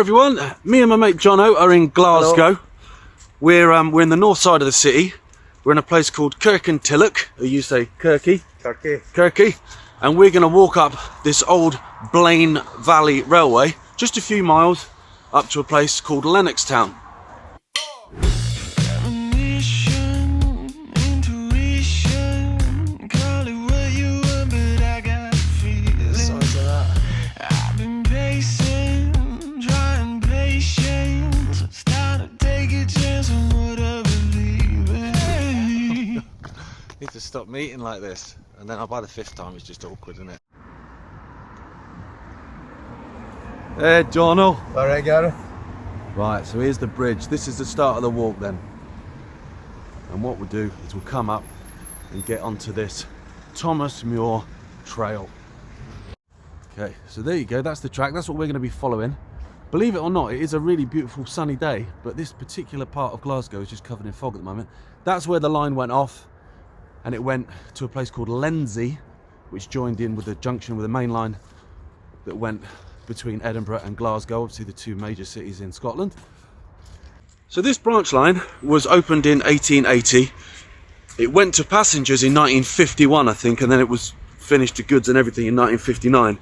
everyone, me and my mate Jono are in Glasgow. We're in the north side of the city. We're in a place called Kirkintilloch, or you say Kirky, and we're going to walk up this old Blaine Valley Railway, just a few miles up to a place called Lennoxtown. Need to stop meeting like this, and then by the fifth time it's just awkward, isn't it? Hey Jono. Alright, Gareth. Right, so here's the bridge. This is the start of the walk then. And what we'll do is we'll come up and get onto this Thomas Muir Trail. Okay, so there you go, that's the track, that's what we're going to be following. Believe it or not, it is a really beautiful sunny day, but this particular part of Glasgow is just covered in fog at the moment. That's where the line went off, and it went to a place called Lenzie, which joined in with the junction with the main line that went between Edinburgh and Glasgow, obviously the two major cities in Scotland. So this branch line was opened in 1880. It went to passengers in 1951, I think, and then it was finished to goods and everything in 1959.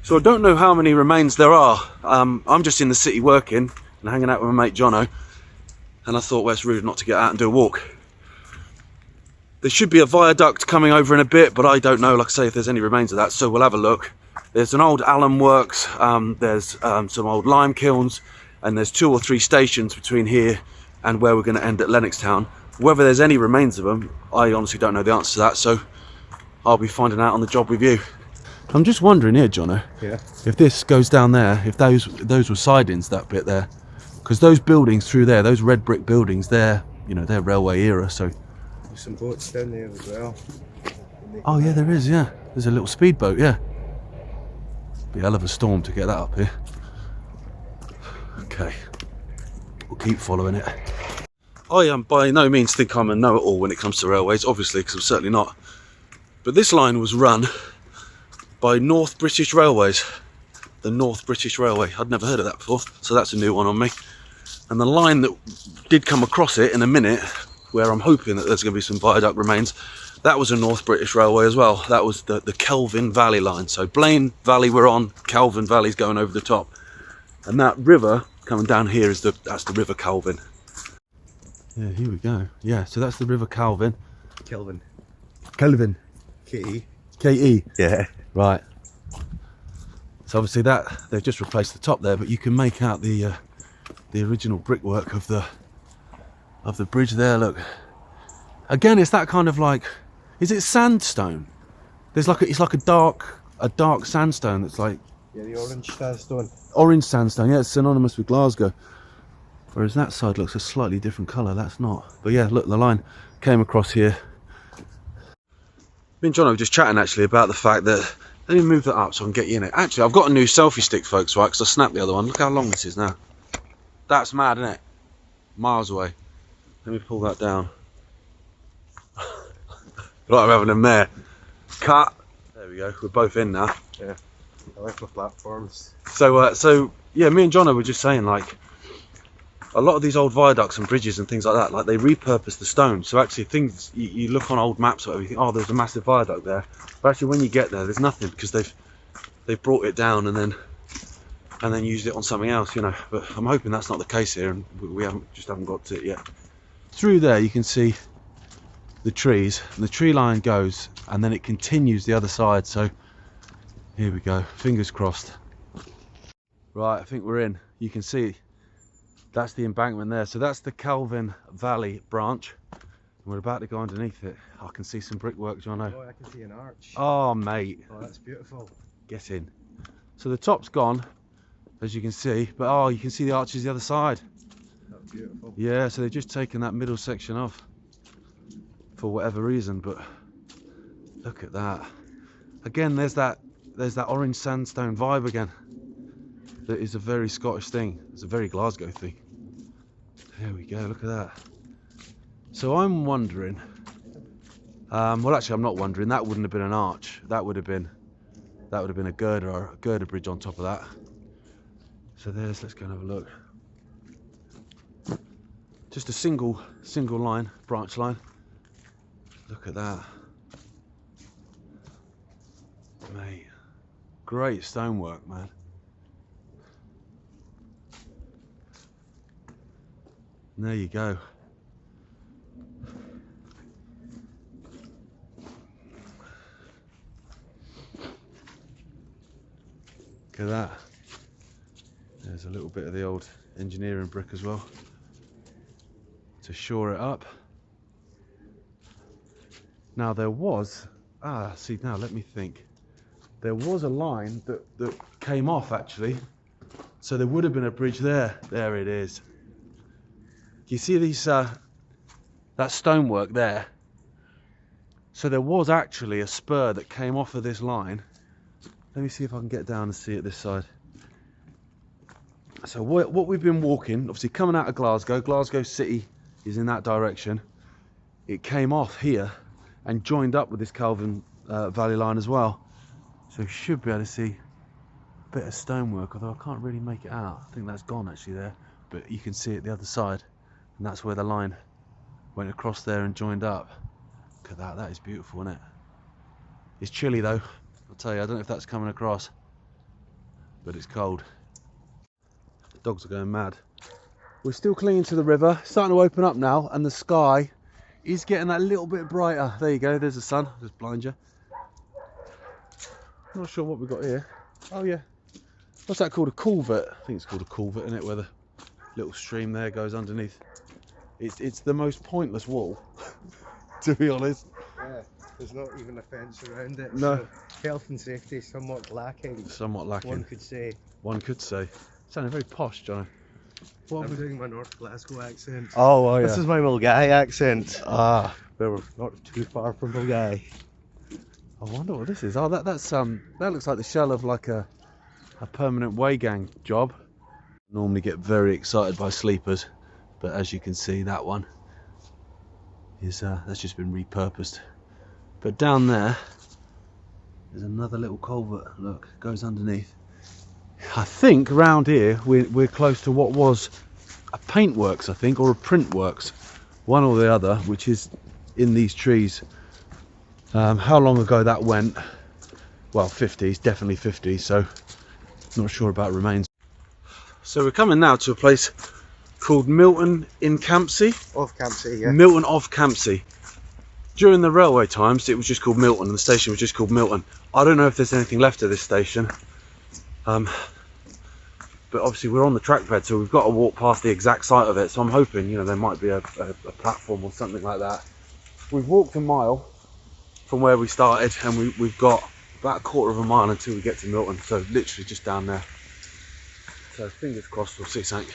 So I don't know how many remains there are. I'm just in the city working and hanging out with my mate Jono, and I thought, well, it's rude not to get out and do a walk. There should be a viaduct coming over in a bit, but I don't know, like I say, if there's any remains of that, so we'll have a look. There's an old alum works, there's some old lime kilns, and there's 2 or 3 stations between here and where we're going to end at Lennoxtown. Whether there's any remains of them, I honestly don't know the answer to that, so I'll be finding out on the job with you. I'm just wondering here, Jono, if this goes down there, if those were sidings, that bit there, because those buildings through there, those red brick buildings, they're railway era, so... There's some boats down there as well. Oh yeah, there is, yeah. There's a little speedboat, yeah. Be a hell of a storm to get that up here. Okay, we'll keep following it. I am by no means think I'm a know-it-all when it comes to railways, obviously, because I'm certainly not. But this line was run by North British Railways. The North British Railway. I'd never heard of that before, so that's a new one on me. And the line that did come across it in a minute, where I'm hoping that there's going to be some viaduct remains, that was a North British Railway as well. That was the Kelvin Valley line. So Blaine Valley we're on, Kelvin Valley's going over the top. And that river coming down here is that's the River Kelvin. Yeah, here we go. Yeah, so that's the River Kelvin. Kelvin. K-E. K-E? Yeah. Right. So obviously that, they've just replaced the top there, but you can make out the original brickwork of the bridge there, look. Again, it's that kind of like, is it sandstone? There's like it's like a dark sandstone that's like... Yeah, the orange sandstone. Orange sandstone, yeah, it's synonymous with Glasgow. Whereas that side looks a slightly different colour, that's not. But yeah, look, the line came across here. Me and John were just chatting actually about the fact that, let me move that up so I can get you in it. Actually, I've got a new selfie stick, folks, right, because I snapped the other one. Look how long this is now. That's mad, isn't it? Miles away. Let me pull that down. Like I'm having a mare. Cut. There we go. We're both in now. Yeah. I like the platforms. So yeah, me and Jono were just saying, like, a lot of these old viaducts and bridges and things like that, like they repurpose the stone. So actually, things you look on old maps or whatever, you think, oh, there's a massive viaduct there. But actually, when you get there, there's nothing because they've brought it down and then used it on something else, you know. But I'm hoping that's not the case here, and we haven't got to it yet. Through there you can see the trees, and the tree line goes and then it continues the other side, so here we go, fingers crossed. Right, I think we're in. You can see that's the embankment there, so that's the Kelvin Valley branch, and we're about to go underneath it. I can see some brickwork, Jono. Oh, I can see an arch. Oh mate, oh, that's beautiful. Get in. So the top's gone, as you can see, but oh, you can see the arches the other side. That's beautiful. Yeah, so they've just taken that middle section off for whatever reason, but look at that. Again, there's that orange sandstone vibe again. That is a very Scottish thing. It's a very Glasgow thing. There we go, look at that. So I'm wondering, well actually I'm not wondering, that wouldn't have been an arch. That would have been a girder bridge on top of that. So let's go and have a look. Just a single line, branch line. Look at that. Mate, great stonework, man. And there you go. Look at that. There's a little bit of the old engineering brick as well to shore it up. Now there was, see now let me think. There was a line that came off actually. So there would have been a bridge there. There it is. You see these, that stonework there? So there was actually a spur that came off of this line. Let me see if I can get down and see it this side. So what we've been walking, obviously coming out of Glasgow City is in that direction. It came off here and joined up with this Kelvin Valley line as well. So you should be able to see a bit of stonework, although I can't really make it out. I think that's gone actually there, but you can see it the other side, and that's where the line went across there and joined up. Look at that, that is beautiful, isn't it? It's chilly though, I'll tell you, I don't know if that's coming across, but it's cold. The dogs are going mad. We're still clinging to the river, starting to open up now, and the sky is getting that little bit brighter. There you go, there's the sun, just blind you. Not sure what we've got here. Oh yeah, what's that called? A culvert? I think it's called a culvert, isn't it? Where the little stream there goes underneath. It's the most pointless wall, to be honest. Yeah, there's not even a fence around it. No. So health and safety somewhat lacking. Somewhat lacking. One could say. One could say. Sounding very posh, Johnny. I'm doing my North Glasgow accent. Oh, yeah. This is my Milgai accent. Ah, But we're not too far from Milgai. I wonder what this is. Oh, that looks like the shell of like a permanent way gang job. Normally get very excited by sleepers, but as you can see, that one is that's just been repurposed. But down there, there's another little culvert. Look, goes underneath. I think around here we're close to what was a paintworks, I think, or a print works, one or the other, which is in these trees. How long ago that went? Well, 50s, definitely 50s, so not sure about remains. So we're coming now to a place called Milton in Campsie. Of Campsie, yeah. Milton of Campsie. During the railway times, it was just called Milton, and the station was just called Milton. I don't know if there's anything left of this station. But obviously we're on the trackbed, so we've got to walk past the exact site of it. So I'm hoping, you know, there might be a platform or something like that. We've walked a mile from where we started, and we've got about a quarter of a mile until we get to Milton. So literally just down there. So fingers crossed we'll see something.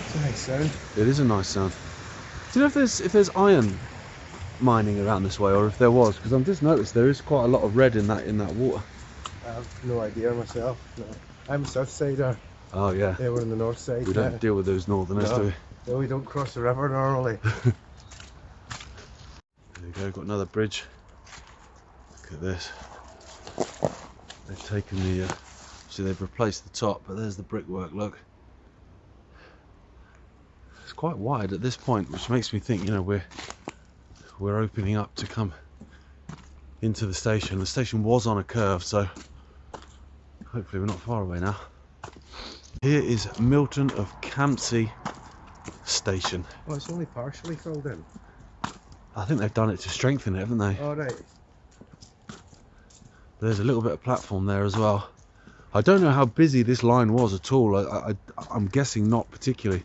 It's a nice sound. It is a nice sound. Do you know if there's iron mining around this way, or if there was? Because I've just noticed there is quite a lot of red in that water. I have no idea myself. No. I'm a south sider. Oh yeah. They were on the north side. We don't deal with those northerners, do we? No, we don't cross the river normally. There we go, got another bridge. Look at this. They've taken the, so they've replaced the top, but there's the brickwork, look. It's quite wide at this point, which makes me think, you know, we're opening up to come into the station. The station was on a curve, so hopefully we're not far away now. Here is Milton of Campsie station. Oh, it's only partially filled in. I think they've done it to strengthen it, haven't they? All right. There's a little bit of platform there as well. I don't know how busy this line was at all. I'm guessing not particularly.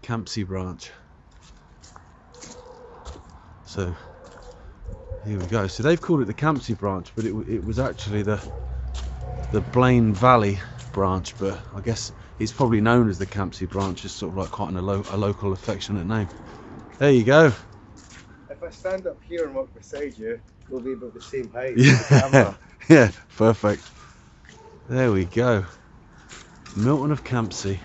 Campsie branch. So here we go. So they've called it the Campsie branch, but it was actually the Blaine Valley branch. But I guess it's probably known as the Campsie branch. It's sort of like quite a local affectionate name. There you go. If I stand up here and walk beside you, we'll be about the same height. Yeah. As the camera. Yeah, perfect. There we go. Milton of Campsie.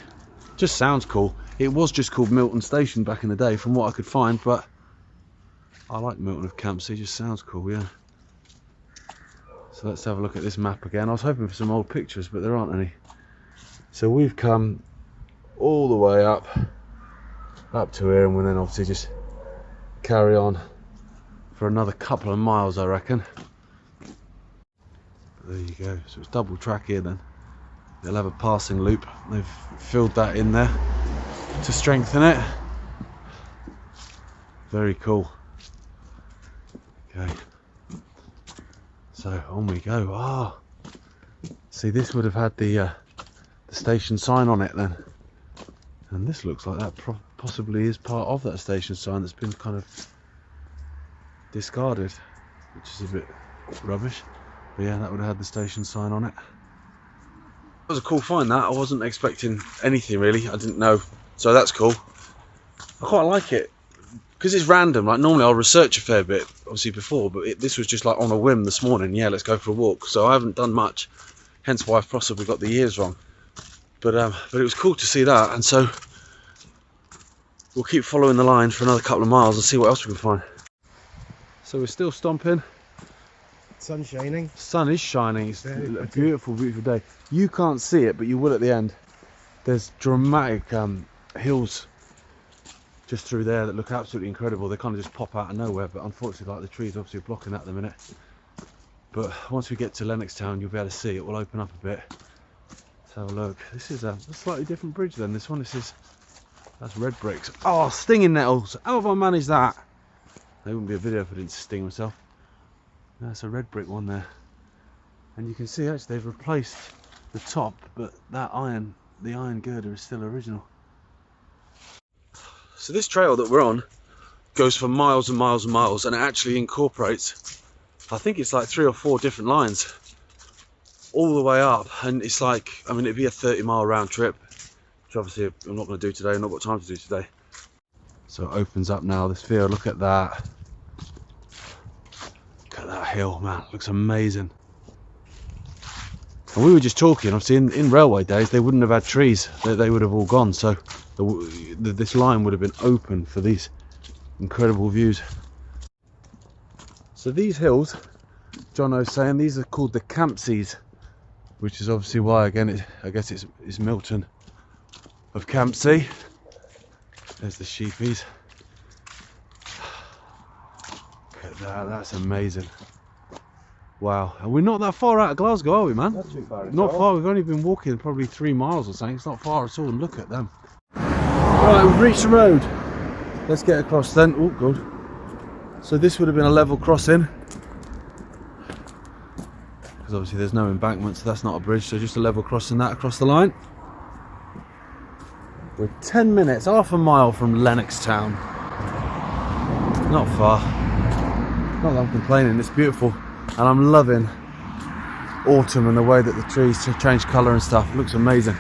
Just sounds cool. It was just called Milton Station back in the day, from what I could find, but I like Milton of Cy, just sounds cool, yeah. So let's have a look at this map again. I was hoping for some old pictures, but there aren't any. So we've come all the way up to here, and we'll then obviously just carry on for another couple of miles, I reckon. But there you go. So it's double track here then. They'll have a passing loop. They've filled that in there to strengthen it. Very cool. Okay. So on we go. Ah, see, this would have had the station sign on it then, and this looks like that possibly is part of that station sign that's been kind of discarded, which is a bit rubbish. But yeah, that would have had the station sign on it. It was a cool find that. I wasn't expecting anything really. I didn't know, so that's cool. I quite like it because it's random. Like normally I'll research a fair bit, obviously before, but this was just like on a whim this morning. Yeah, let's go for a walk. So I haven't done much, hence why I've possibly got the years wrong. But it was cool to see that, and so we'll keep following the line for another couple of miles and see what else we can find. So we're still stomping. Sun's shining. Sun is shining. It's a beautiful, beautiful day. You can't see it, but you will at the end. There's dramatic hills just through there that look absolutely incredible. They kind of just pop out of nowhere, but unfortunately, like the trees obviously are blocking that at the minute. But once we get to Lennoxtown, you'll be able to see it will open up a bit. Let's have a look. This is a slightly different bridge than this one. That's red bricks. Oh, stinging nettles. How have I managed that? There wouldn't be a video if I didn't sting myself. That's a red brick one there. And you can see actually they've replaced the top, but the iron girder is still original. So this trail that we're on goes for miles and miles and miles, and it actually incorporates, I think it's like 3 or 4 different lines all the way up, and it's like, I mean, it'd be a 30-mile round trip, which obviously I'm not going to do today. I've not got time to do today. So it opens up now, this field. Look at that. Look at that hill, man. It looks amazing. And we were just talking, obviously in railway days they wouldn't have had trees, they would have all gone, so this line would have been open for these incredible views. So these hills, John was saying, these are called the Campsies, which is obviously why, again, I guess it's Milton of Cy. There's the sheepies. Look at that, that's amazing. Wow, and we're not that far out of Glasgow, are we, man? Not too far. Not far. We've only been walking probably 3 miles or something. It's not far at all. And look at them. Right, we've reached the road. Let's get across then. Oh, good. So this would have been a level crossing, because obviously there's no embankment, so that's not a bridge. So just a level crossing that across the line. We're 10 minutes, half a mile from Lennoxtown. Not far. Not that I'm complaining. It's beautiful. And I'm loving autumn and the way that the trees change colour and stuff. It looks amazing.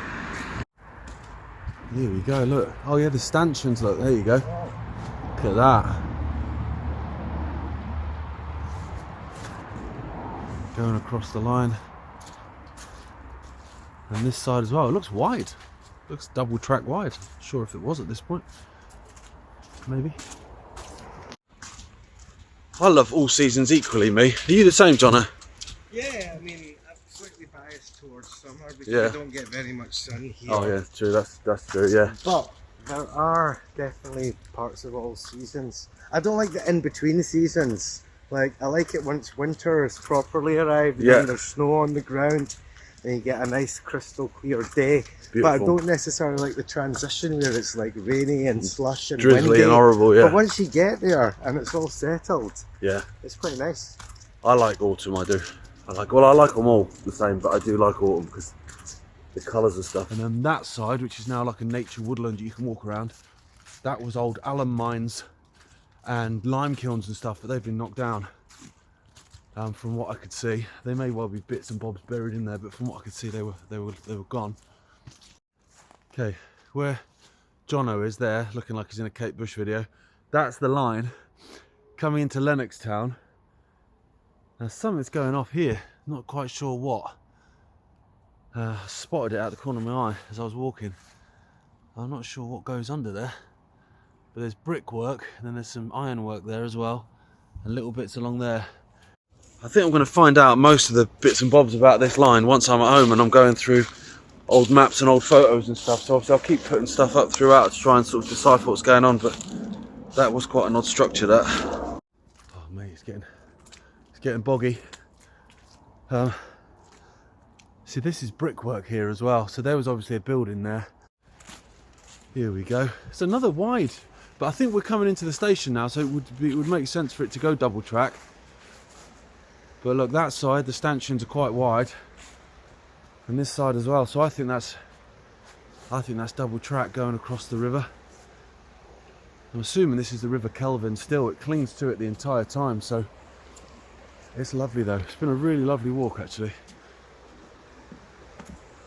Here we go, look. Oh yeah, the stanchions, look, there you go. Look at that. Going across the line. And this side as well. It looks wide. It looks double track wide. Not sure if it was at this point. Maybe. I love all seasons equally, me. Are you the same, Jono? Yeah, I mean, I'm slightly biased towards summer because Yeah. I don't get very much sun here. Oh yeah, true. That's true. Yeah. But there are definitely parts of all seasons. I don't like the in-between seasons. Like, I like it once winter has properly arrived, Yeah. and there's snow on the ground, and you get a nice crystal clear day. But I Beautiful. don't necessarily like the transition where it's like rainy and slush and Drizzly windy. and horrible, yeah. But once you get there and it's all settled, Yeah. it's quite nice. I like autumn, I do. I like them all the same, but I do like autumn because the colours and stuff. And then that side, which is now like a nature woodland you can walk around, that was old alum mines and lime kilns and stuff, but they've been knocked down. From what I could see, they may well be bits and bobs buried in there, but from what I could see, they were gone. Okay, where Jono is there, looking like he's in a Kate Bush video, that's the line coming into Lennoxtown. Now something's going off here, not quite sure what. I spotted it out the corner of my eye as I was walking. I'm not sure what goes under there, but there's brickwork and then there's some ironwork there as well. and little bits along there. I think I'm going to find out most of the bits and bobs about this line once I'm at home and I'm going through old maps and old photos and stuff. So obviously I'll keep putting stuff up throughout to try and sort of decipher what's going on, but that was quite an odd structure, that. Oh mate, it's getting boggy. See, this is brickwork here as well, so there was obviously a building there. Here we go. It's another wide, but I think we're coming into the station now, so it would make sense for it to go double track. But look, that side, the stanchions are quite wide, and this side as well. So I think that's double track going across the river. I'm assuming this is the River Kelvin still. It clings to it the entire time, so it's lovely though. It's been a really lovely walk actually.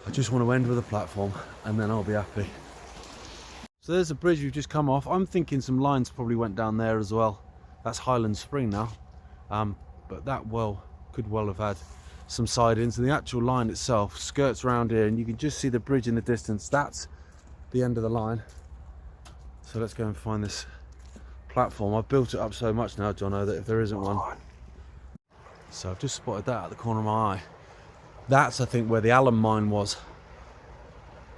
I just want to end with a platform and then I'll be happy. So there's a bridge we've just come off. I'm thinking some lines probably went down there as well. That's Highland Spring now. But that could well have had some sidings, and the actual line itself skirts around here and you can just see the bridge in the distance. That's the end of the line. So let's go and find this platform. I've built it up so much now, Jono, that if there isn't one. So I've just spotted that at the corner of my eye. That's, I think, where the alum mine was.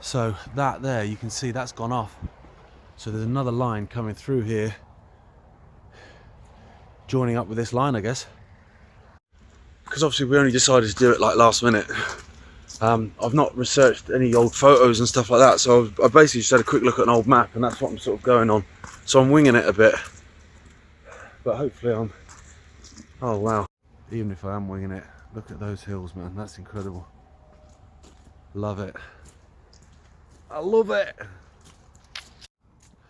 So that there, you can see that's gone off. So there's another line coming through here, joining up with this line, I guess. Because obviously we only decided to do it like last minute. I've not researched any old photos and stuff like that, so I basically just had a quick look at an old map and that's what I'm sort of going on. So I'm winging it a bit, but hopefully oh wow, even if I am winging it, look at those hills, man, that's incredible. Love it. I love it.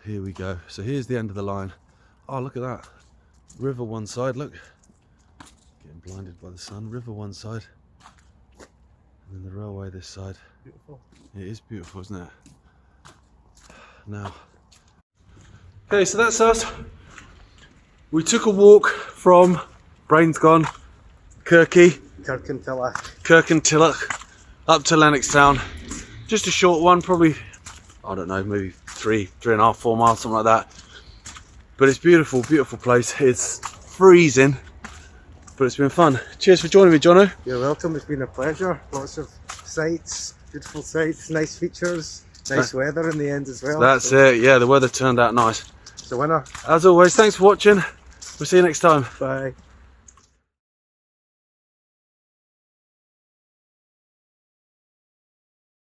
Here we go. So here's the end of the line. Oh, look at that. River one side, look. Getting blinded by the sun. River one side. And then the railway this side. Beautiful. It is beautiful, isn't it? Now. Okay, so that's us. We took a walk from, brain's gone, Kirkintilloch up to Lennoxtown. Just a short one, probably, I don't know, maybe 3.5, 4 miles, something like that. But it's beautiful, beautiful place. It's freezing, but it's been fun. Cheers for joining me, Jono. You're welcome, it's been a pleasure. Lots of sights, beautiful sights, nice features, nice weather in the end as well. That's it, yeah, the weather turned out nice. It's a winner. As always, thanks for watching. We'll see you next time. Bye.